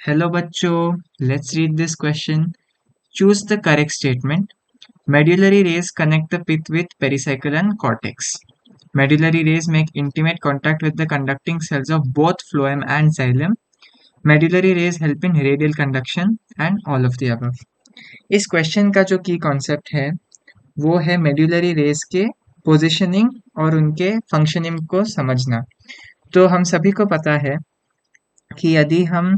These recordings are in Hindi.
Hello बच्चों, let's read this question. Choose the correct statement. Medullary rays connect the pith with pericycle and cortex. Medullary rays make intimate contact with the conducting cells of both phloem and xylem. Medullary rays help in radial conduction and all of the above. इस क्वेश्चन का जो की कॉन्सेप्ट है वो है मेड्यूलरी रेज के पोजिशनिंग और उनके फंक्शनिंग को समझना। तो हम सभी को पता है कि यदि हम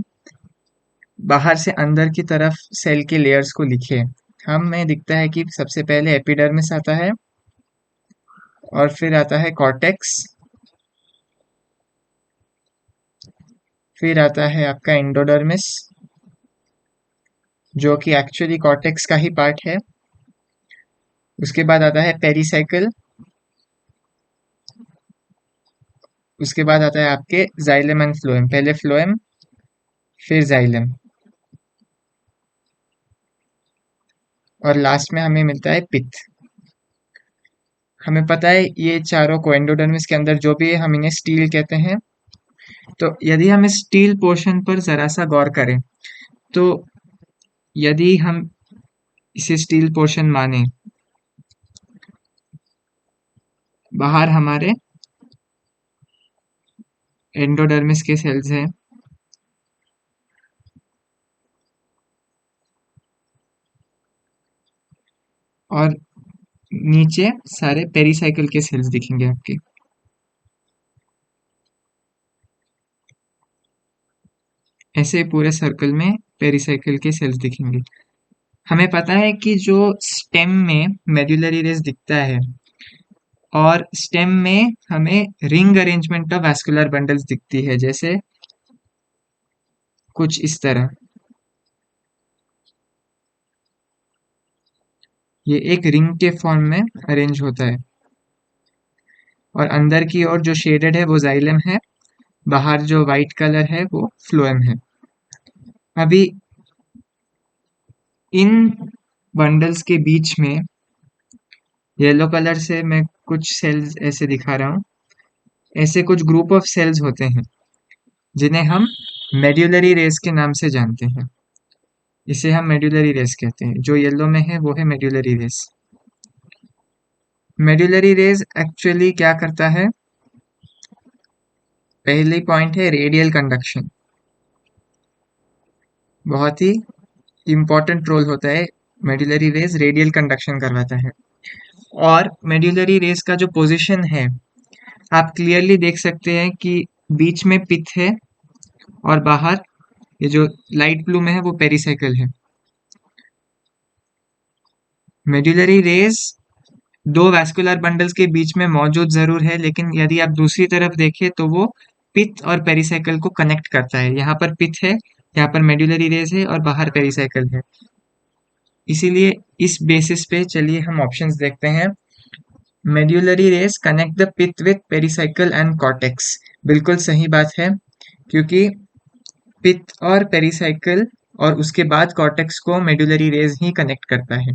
बाहर से अंदर की तरफ सेल के लेयर्स को लिखे हमें दिखता है कि सबसे पहले एपिडर्मिस आता है और फिर आता है कॉर्टेक्स, फिर आता है आपका एंडोडर्मिस जो कि एक्चुअली कॉर्टेक्स का ही पार्ट है। उसके बाद आता है पेरिसाइकिल, उसके बाद आता है आपके जाइलम एंड फ्लोएम, पहले फ्लोएम फिर जाइलम और लास्ट में हमें मिलता है पिथ। हमें पता है ये चारों को एंडोडर्मिस के अंदर जो भी है हम इन्हें स्टील कहते हैं। तो यदि हम इस स्टील पोर्शन पर जरा सा गौर करें तो यदि हम इसे स्टील पोर्शन माने, बाहर हमारे एंडोडर्मिस के सेल्स हैं और नीचे सारे पेरिसाइकिल के सेल्स दिखेंगे आपके। ऐसे पूरे सर्कल में पेरिसाइकिल के सेल्स दिखेंगे। हमें पता है कि जो स्टेम में मेड्यूलरी रेस दिखता है और स्टेम में हमें ring arrangement of vascular bundles दिखती है, जैसे कुछ इस तरह। ये एक रिंग के फॉर्म में अरेंज होता है और अंदर की ओर जो शेडेड है वो जाइलम है, बाहर जो वाइट कलर है वो फ्लोएम है। अभी इन बंडल्स के बीच में येलो कलर से मैं कुछ सेल्स ऐसे दिखा रहा हूँ। ऐसे कुछ ग्रुप ऑफ सेल्स होते हैं जिन्हें हम मेड्यूलरी रेस के नाम से जानते हैं। इसे हम मेड्यूलरी रेस कहते हैं। जो येलो में है वो है medullary rays. Medullary rays actually क्या करता है? पहली पॉइंट है रेडियल कंडक्शन। बहुत ही इम्पोर्टेंट रोल होता है, मेड्यूलरी रेस रेडियल कंडक्शन करवाता है। और मेड्यूलरी रेस का जो पोजीशन है आप क्लियरली देख सकते हैं कि बीच में पिथ है और बाहर ये जो लाइट ब्लू में है वो पेरिसाइकिल है। मेड्यूलरी रेस दो वैस्कुलर बंडल्स के बीच में मौजूद जरूर है, लेकिन यदि आप दूसरी तरफ देखें तो वो पिथ और पेरिसाइकिल को कनेक्ट करता है। यहाँ पर पिथ है, यहाँ पर मेड्यूलरी रेस है और बाहर पेरिसाइकिल है। इसीलिए इस बेसिस पे चलिए हम ऑप्शंस देखते हैं। Medullary rays connect the pith with pericycle and cortex, बिल्कुल सही बात है, क्योंकि पिथ और पेरिसाइकिल और उसके बाद कॉर्टेक्स को मेड्यूलरी रेस ही कनेक्ट करता है।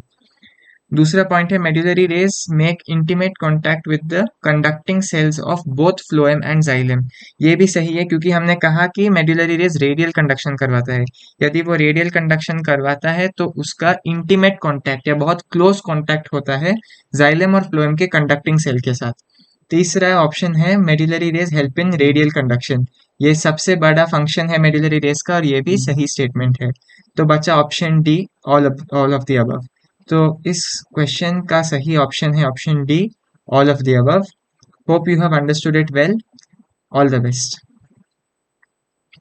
दूसरा पॉइंट है medullary rays make intimate contact with the conducting cells of both phloem and xylem. ये भी सही है क्योंकि हमने कहा कि मेड्यूलरी रेस रेडियल कंडक्शन करवाता है। यदि वो रेडियल कंडक्शन करवाता है तो उसका इंटीमेट कॉन्टैक्ट या बहुत क्लोज कॉन्टैक्ट होता है जाइलम और फ्लोएम के कंडक्टिंग सेल के साथ। तीसरा ऑप्शन है medullary rays help in radial conduction. ये सबसे बड़ा फंक्शन है मेड्यूलरी रेस का और ये भी सही स्टेटमेंट है। तो बचा option D, all of the above. तो इस क्वेश्चन का सही ऑप्शन है option D, all of the above. Hope you have understood it well. All the best.